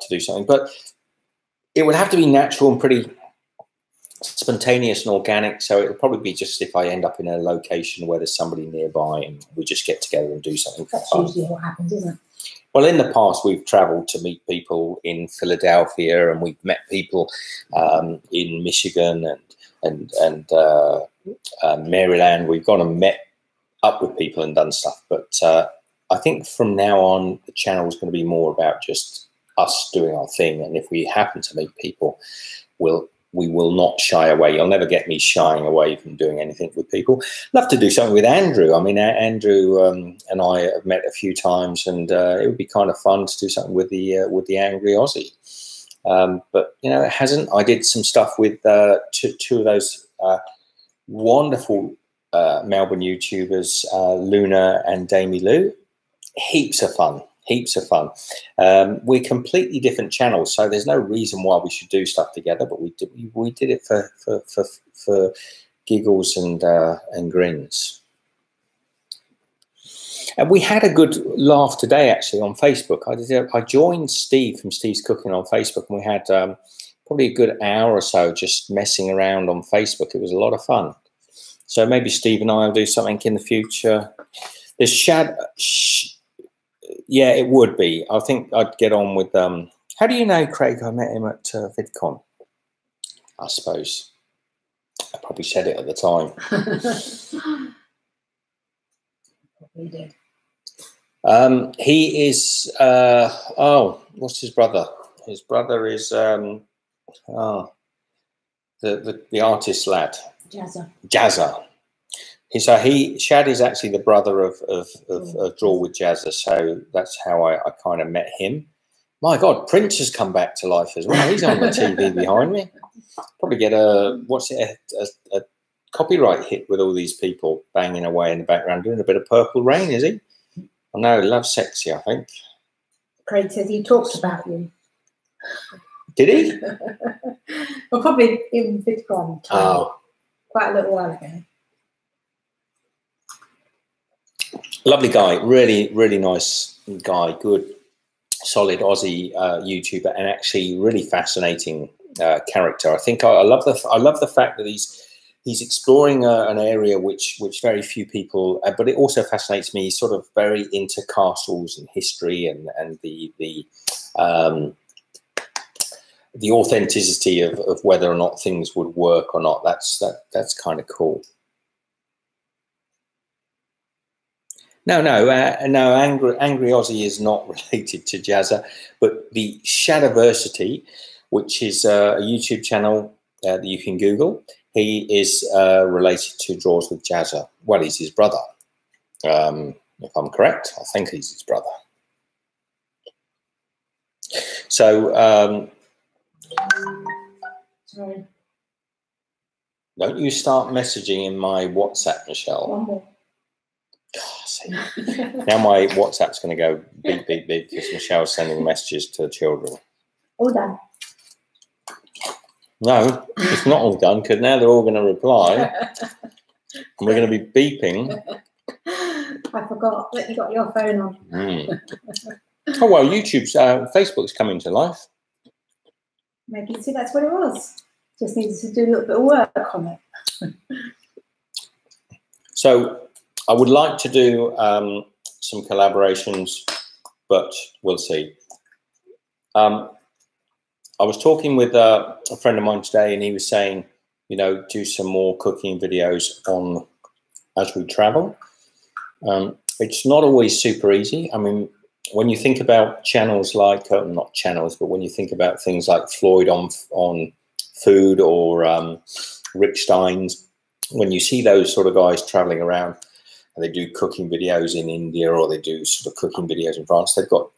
do something, but it would have to be natural and pretty spontaneous and organic. So it'll probably be just if I end up in a location where there's somebody nearby and we just get together and do something. That's usually what happens, isn't it? Well, in the past, we've traveled to meet people in Philadelphia, and we've met people in Michigan and Maryland. We've gone and met up with people and done stuff. But I think from now on, the channel is going to be more about just us doing our thing. And if we happen to meet people, we will not shy away. You'll never get me shying away from doing anything with people. Love to do something with Andrew. I mean, Andrew and I have met a few times, and it would be kind of fun to do something with the Angry Aussie. But you know, it hasn't. I did some stuff with two of those wonderful Melbourne YouTubers, Luna and Damie Lou. Heaps of fun. We're completely different channels, so there's no reason why we should do stuff together. But we did it for giggles and grins. And we had a good laugh today, actually, on Facebook. I joined Steve from Steve's Cooking on Facebook, and we had probably a good hour or so just messing around on Facebook. It was a lot of fun. So maybe Steve and I will do something in the future. There's yeah, it would be. I think I'd get on with how do you know Craig? I met him at VidCon. I suppose I probably said it at the time. We did. He is oh, what's his brother? His brother is the artist lad. Jazza. Shad is actually the brother of Draw with Jazza, so that's how I kind of met him. My God, Prince has come back to life as well. He's on the TV behind me. Probably get a copyright hit with all these people banging away in the background, doing a bit of Purple Rain, is he? I know, Love Sexy, I think. Craig says he talked about you. Did he? Well, probably in VidCon. Oh. Quite a little while ago. Lovely guy, really, really nice guy, good, solid Aussie YouTuber, and actually really fascinating character. I think I love the fact that he's exploring an area which very few people, but it also fascinates me. He's sort of very into castles and history and the authenticity of whether or not things would work or not. That's kind of cool. No, Angry Aussie is not related to Jazza, but the Shadiversity, which is a YouTube channel that you can Google, he is related to Draws with Jazza. Well, he's his brother. If I'm correct, I think he's his brother. So, sorry. Don't you start messaging in my WhatsApp, Michelle. One more. Now my WhatsApp's going to go beep, beep, beep because Michelle's sending messages to the children. All done. No, it's not all done because now they're all going to reply and we're going to be beeping. I forgot that you got your phone on. Oh, well, Facebook's coming to life. Maybe see that's what it was. Just needed to do a little bit of work on it. So I would like to do some collaborations, but we'll see. I was talking with a friend of mine today, and he was saying, you know, do some more cooking videos on as we travel. It's not always super easy. I mean, when you think about channels like, not channels, but when you think about things like Floyd on food, or Rick Stein's, when you see those sort of guys traveling around and they do cooking videos in India, or they do sort of cooking videos in France, they've got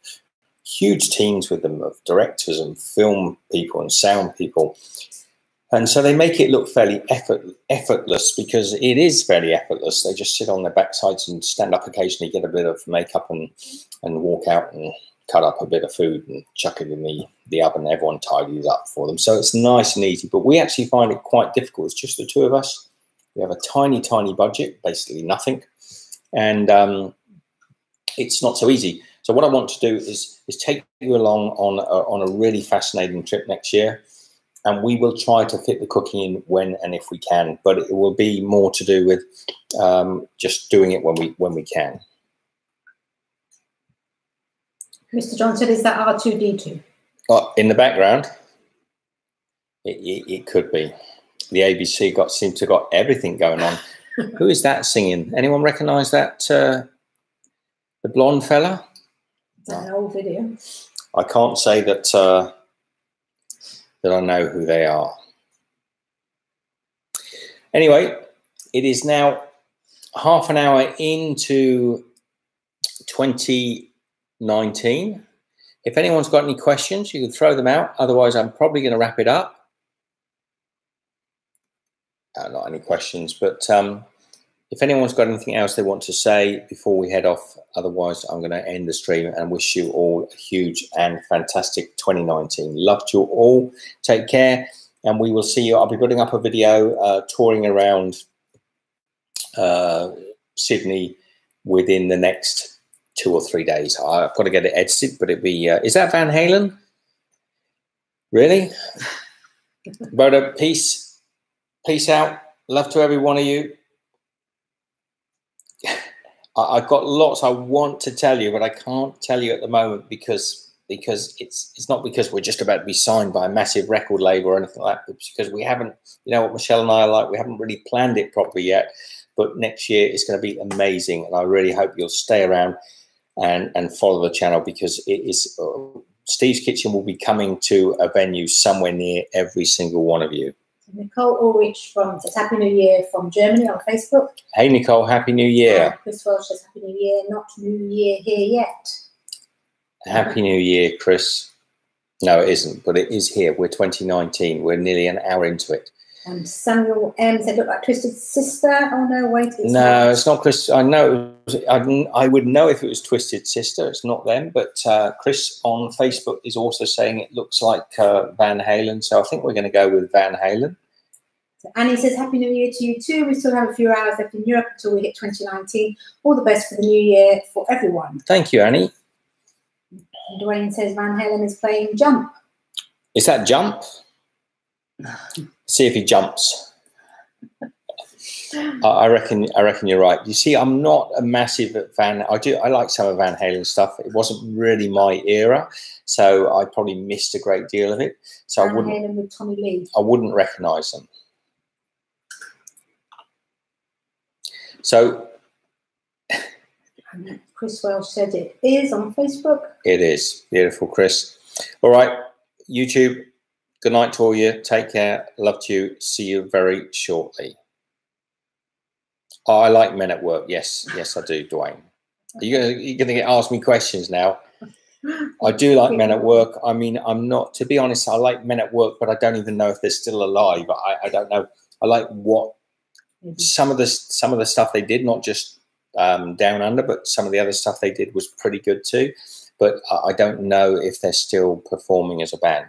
huge teams with them of directors and film people and sound people. And so they make it look fairly effortless, because it is fairly effortless. They just sit on their backsides and stand up occasionally, get a bit of makeup, and walk out and cut up a bit of food and chuck it in the oven. Everyone tidies up for them. So it's nice and easy, but we actually find it quite difficult. It's just the two of us. We have a tiny, tiny budget, basically nothing. And it's not so easy. So what I want to do is take you along on a really fascinating trip next year. And we will try to fit the cooking in when and if we can, but it will be more to do with just doing it when we can. Mr. John said, is that R2-D2? Oh, in the background, it could be. The ABC seemed to got everything going on. Who is that singing? Anyone recognise that? The blonde fella? It's an old video. I can't say that. That I know who they are. Anyway, it is now half an hour into 2019. If anyone's got any questions, you can throw them out. Otherwise, I'm probably going to wrap it up. Not any questions, but if anyone's got anything else they want to say before we head off, otherwise I'm going to end the stream and wish you all a huge and fantastic 2019. Love to you all. Take care, and we will see you. I'll be putting up a video touring around Sydney within the next 2 or 3 days. I've got to get it edited, but it'll be, is that Van Halen? Really? Rhoda, peace out. Love to every one of you. I've got lots I want to tell you, but I can't tell you at the moment because it's not because we're just about to be signed by a massive record label or anything like that, but because we haven't, you know what Michelle and I are like, we haven't really planned it properly yet. But next year it's going to be amazing, and I really hope you'll stay around and follow the channel, because it is Steve's Kitchen will be coming to a venue somewhere near every single one of you. Nicole Ulrich says Happy New Year from Germany on Facebook. Hey Nicole, Happy New Year. Chris Welsh says Happy New Year, not New Year here yet. Happy New Year, Chris. No, it isn't, but it is here. We're 2019. We're nearly an hour into it. And Samuel M said, look like Twisted Sister. Oh no, wait. No, it's not Chris. I know. I would know if it was Twisted Sister. It's not them. But Chris on Facebook is also saying it looks like Van Halen. So I think we're going to go with Van Halen. So Annie says, Happy New Year to you too. We still have a few hours left in Europe until we hit 2019. All the best for the new year for everyone. Thank you, Annie. And Dwayne says Van Halen is playing Jump. Is that Jump? See if he jumps. I reckon you're right. You see, I'm not a massive fan. I like some of Van Halen stuff. It wasn't really my era, so I probably missed a great deal of it. So Van Halen with Tommy Lee. I wouldn't recognise them. So Chris Welsh said it is on Facebook. It is. Beautiful, Chris. All right, YouTube. Good night to all you. Take care. Love to you. See you very shortly. Oh, I like Men at Work. Yes, yes, I do, Dwayne. You're gonna get asked me questions now. I do like Men at Work. I mean, I'm not, to be honest, I like Men at Work, but I don't even know if they're still alive. I don't know. I like what some of the stuff they did, not just Down Under, but some of the other stuff they did was pretty good too. But I don't know if they're still performing as a band.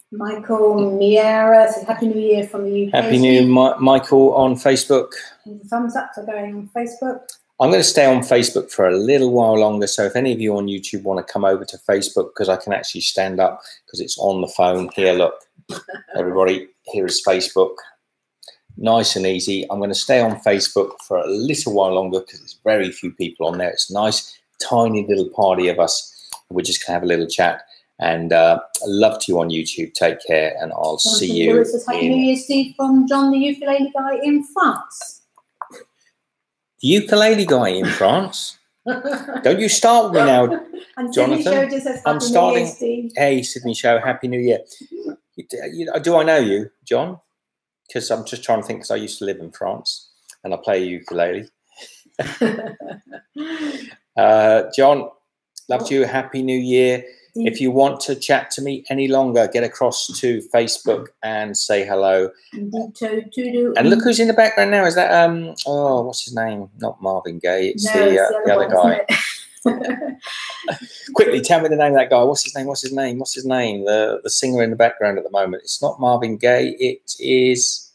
Michael Miera says Happy New Year from the UK. Happy New Year, Michael on Facebook. And the thumbs up are going on Facebook. I'm going to stay on Facebook for a little while longer. So if any of you on YouTube want to come over to Facebook, because I can actually stand up because it's on the phone. Here, look, everybody, here is Facebook. Nice and easy. I'm going to stay on Facebook for a little while longer because there's very few people on there. It's a nice, tiny little party of us we're just going to have a little chat. And love to you on YouTube. Take care, and I'll see you. Lewis says, Happy New Year, Steve, from John, the ukulele guy in France. The ukulele guy in France? Don't you start with me now, and Jonathan. Sydney Show just says, I'm Happy starting. New Year, Steve. Hey, Sydney Show, Happy New Year. Do I know you, John? Because I'm just trying to think, because I used to live in France and I play ukulele. John, love you. Happy New Year. If you want to chat to me any longer, get across to Facebook and say hello. And look who's in the background now. Is that oh, what's his name? Not Marvin Gaye. It's the other guy. Quickly, tell me the name of that guy. What's his name? What's his name? What's his name? The singer in the background at the moment. It's not Marvin Gaye. It is.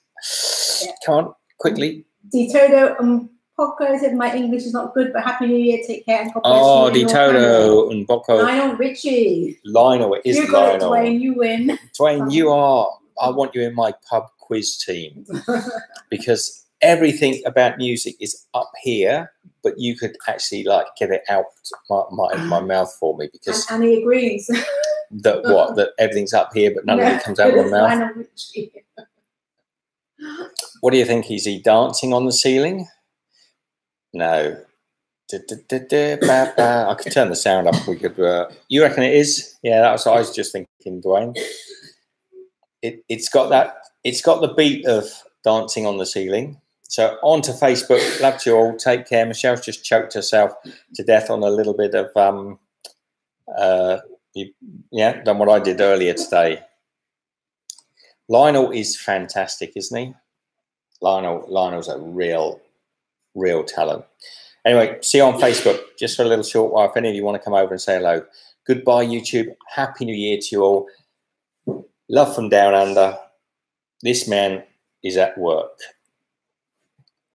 Yeah. Come on, quickly. Ditodo Poco said, my English is not good, but Happy New Year, take care. And oh, Ditodo and Poco. Lionel Richie. Lionel, it is you got Lionel. It, Dwayne, you win. Dwayne, you are, I want you in my pub quiz team because everything about music is up here, but you could actually like get it out my mouth for me because. And he agrees. That what? That everything's up here, but none of it comes out of my mouth. Lionel Richie. What do you think? Is he dancing on the ceiling? No. I could turn the sound up. We could. You reckon it is? Yeah, that's what I was just thinking, Dwayne. It's got that. It's got the beat of dancing on the ceiling. So on to Facebook. Love to you all. Take care. Michelle's just choked herself to death on a little bit of yeah, done what I did earlier today. Lionel is fantastic, isn't he? Lionel's a real talent. Anyway, see you on Facebook just for a little short while. If any of you want to come over and say hello. Goodbye, YouTube. Happy New Year to you all. Love from down under. This man is at work.